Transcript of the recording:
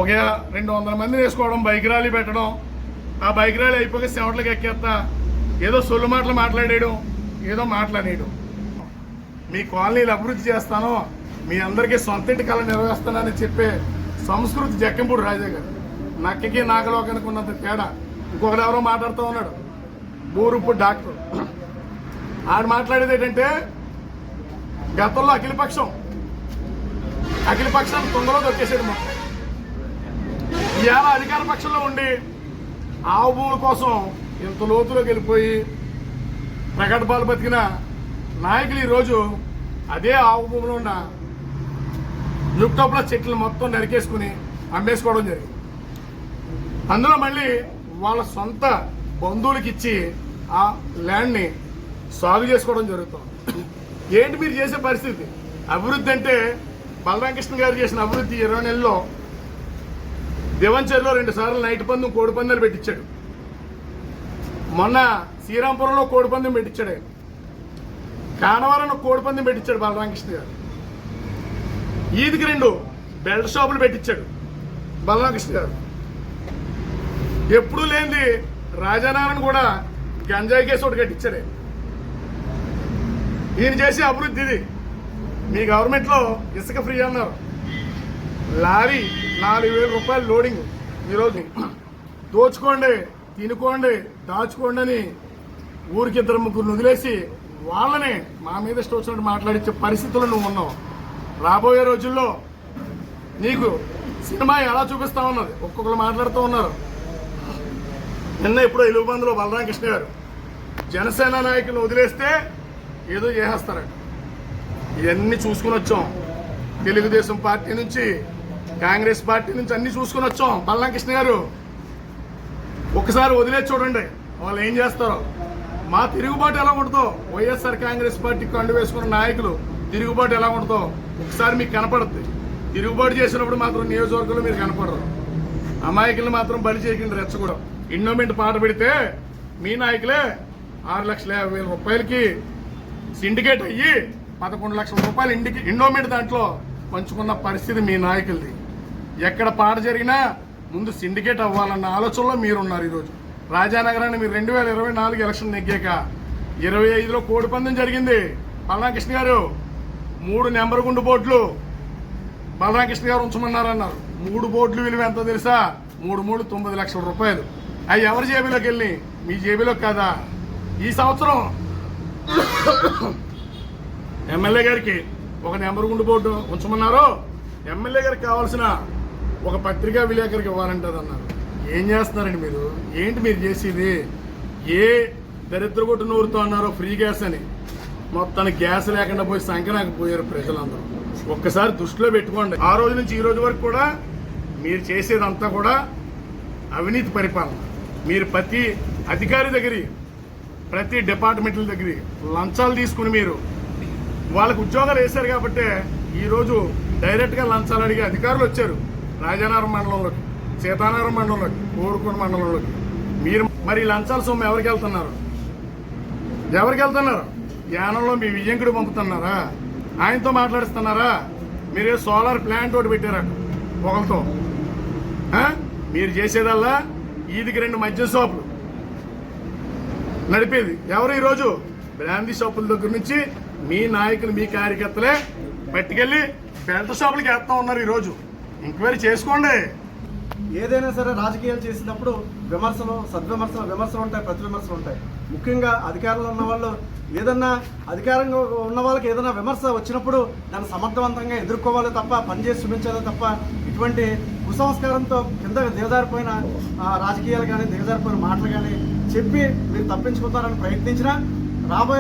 ఒక 200 మందిని వేసుకోవడం, బైక్ ర్యాలీ పెట్టడం, ఆ బైక్ ర్యాలీ అయిపోయి సెవట్లకి ఎక్కేస్తా ఏదో సొల్లు మాటలు మాట్లాడేయడం, ఏదో మాట్లాడేయడం. మీ కాలనీలు అభివృద్ధి చేస్తాను, మీ అందరికీ సొంత ఇంటి కళ నెరవేరుస్తానని చెప్పే సంస్కృతి జక్కంపూడి రాజా గారు. నక్కకి నాగలోకానికి ఉన్నంత తేడా. ఇంకొకరు ఎవరో మాట్లాడుతూ ఉన్నాడు, బూరుపు డాక్టర్. ఆడు మాట్లాడేది ఏంటంటే గతంలో అఖిలపక్షాన్ని తొందరలో దొరికేసాడు. మాకు ఇవాళ అధికార పక్షంలో ఉండి ఆవు భూముల కోసం ఇంత లోతులోకి వెళ్ళిపోయి ప్రకటనలు బతికిన నాయకులు ఈరోజు అదే ఆవు భూమిలో ఉన్న యూక్టోప్ల చెట్లను మొత్తం నరికేసుకుని అమ్మేసుకోవడం జరిగింది. అందులో మళ్ళీ వాళ్ళ సొంత బంధువులకి ఇచ్చి ఆ ల్యాండ్ని సాగు చేసుకోవడం జరుగుతుంది. ఏంటి మీరు చేసే పరిస్థితి? అభివృద్ధి అంటే బలరామకృష్ణ గారు చేసిన అభివృద్ధి 20 నెలల్లో దివంచర్లో 2 సార్లు నైట్ పందెం, కోడి పందాలు పెట్టించాడు. మొన్న శ్రీరాంపురంలో కోడి పందెం పెట్టించాడు. ఆయన కానవరంలో కోడి పందెం పెట్టించాడు బలరామకృష్ణ గారు. ఈదికి 2 బెల్ట్ షాపులు పెట్టించాడు బలరామకృష్ణ గారు. ఎప్పుడూ లేనిది రాజానారాయణ కూడా గంజాయి కేసు ఒకటి కట్టించాడు. ఈయన చేసే అభివృద్ధి ఇది. మీ గవర్నమెంట్లో ఇసుక ఫ్రీ అన్నారు, లారీ 4,000 రూపాయలు లోడింగ్. ఈరోజు దోచుకోండి, తినుకోండి, దాచుకోండి అని ఊరికి 2-3 వదిలేసి వాళ్ళని మా మీద ఇష్టం వచ్చినట్టు మాట్లాడించే పరిస్థితుల్లో నువ్వు ఉన్నావు. రాబోయే రోజుల్లో నీకు సినిమా ఎలా చూపిస్తా ఉన్నది ఒక్కొక్కరు మాట్లాడుతూ ఉన్నారు. నిన్న ఇప్పుడు ఎలుగుబందులో బలరామకృష్ణ గారు జనసేన నాయకులను వదిలేస్తే ఏదో చేసేస్తారట. ఇవన్నీ చూసుకుని వచ్చాం. తెలుగుదేశం పార్టీ నుంచి, కాంగ్రెస్ పార్టీ నుంచి అన్ని చూసుకుని వచ్చాం. బలరామకృష్ణ గారు ఒకసారి వదిలేసి చూడండి వాళ్ళు ఏం చేస్తారో. మా తిరుగుబాటు ఎలా ఉంటుందో, వైఎస్ఆర్ కాంగ్రెస్ పార్టీకి కండు వేసుకున్న నాయకులు తిరుగుబాటు ఎలా ఉంటుందో ఒకసారి మీకు కనపడుతుంది. తిరుగుబాటు చేసినప్పుడు మాత్రం నియోజకవర్గంలో మీరు కనపడరు. అమాయకులు మాత్రం బలి చేయకుండా రెచ్చకూడదు. ఎండోమెంట్ పాట పెడితే మీ నాయకులే 6,50,000 రూపాయలకి సిండికేట్ అయ్యి 11 లక్షల రూపాయలు ఇంటికి ఎండోమెంట్ దాంట్లో పంచుకున్న పరిస్థితి మీ నాయకులది. ఎక్కడ పాట జరిగినా ముందు సిండికేట్ అవ్వాలన్న ఆలోచనలో మీరున్నారు. ఈరోజు రాజానగరాన్ని మీరు 2024 ఎలక్షన్ నెగ్గాక 25లో కోడి పందెం జరిగింది. బలరామకృష్ణ గారు 3 నెంబర్ గుండు బోట్లు బలరామకృష్ణ గారు ఉంచమన్నారన్నారు. 3 బోట్లు విలువ ఎంతో తెలుసా? 3 9 లక్షల రూపాయలు. అవి ఎవరి జేబులోకి వెళ్ళి? మీ జేబులోకి కాదా? ఈ సంవత్సరం ఎమ్మెల్యే గారికి ఒక నెంబర్ గుండు బోర్డు ఉంచమన్నారు. ఎమ్మెల్యే గారికి కావాల్సిన ఒక పత్రికా విలేకరికి ఇవ్వాలంటదన్నారు. ఏం చేస్తున్నారండి మీరు? ఏంటి మీరు చేసేది? ఏ దరిద్రగొట్టు నూరుతో అన్నారో ఫ్రీ గ్యాస్ అని, మొత్తానికి గ్యాస్ లేకుండా పోయి సంకనాకపోయారు ప్రజలందరూ. ఒక్కసారి దృష్టిలో పెట్టుకోండి. ఆ రోజు నుంచి ఈ రోజు వరకు కూడా మీరు చేసేదంతా కూడా అవినీతి పరిపాలన. మీరు ప్రతి అధికారి దగ్గర, ప్రతి డిపార్ట్మెంట్ల దగ్గర లంచాలు తీసుకుని మీరు వాళ్ళకు ఉద్యోగాలు వేశారు. కాబట్టి ఈరోజు డైరెక్ట్గా లంచాలు అడిగే అధికారులు వచ్చారు రాజానగరం మండలంలోకి, సీతానగరం మండలంలోకి, కోరుకొండ మండలంలోకి. మీరు మరి లంచాల సొమ్ము ఎవరికి వెళ్తున్నారు? యానంలో మీ విజయంకుడు పంపుతున్నారా? ఆయనతో మాట్లాడిస్తున్నారా? మీరే సోలార్ ప్లాంట్ ఒకటి పెట్టారట ఒకరితో. మీరు చేసేదల్లా ఈదికి 2 మద్యం షాపులు నడిపేది ఎవరు? ఈరోజు బ్రాందీ షాపుల దగ్గర నుంచి మీ నాయకులు, మీ కార్యకర్తలే పట్టుకెళ్ళి బెల్ట్ షాపులకి వేస్తా ఉన్నారు. ఈరోజు ఎంక్వైరీ చేసుకోండి. ఏదైనా సరే రాజకీయాలు చేసినప్పుడు విమర్శలు ఉంటాయి, ప్రతి విమర్శలు ఉంటాయి. ముఖ్యంగా అధికారంలో ఉన్న వాళ్ళు ఏదన్నా అధికారంగా ఉన్న వాళ్ళకి ఏదైనా విమర్శ వచ్చినప్పుడు దాన్ని సమర్థవంతంగా ఎదుర్కోవాలి తప్ప, పనిచేసి చూపించాలి తప్ప, ఇటువంటి కుసంస్కారంతో కింద దిగజారిపోయిన రాజకీయాలు కానీ, దిగజారిపోయిన మాటలు కానీ చెప్పి మీరు తప్పించుకుంటారని ప్రయత్నించినా రాబోయే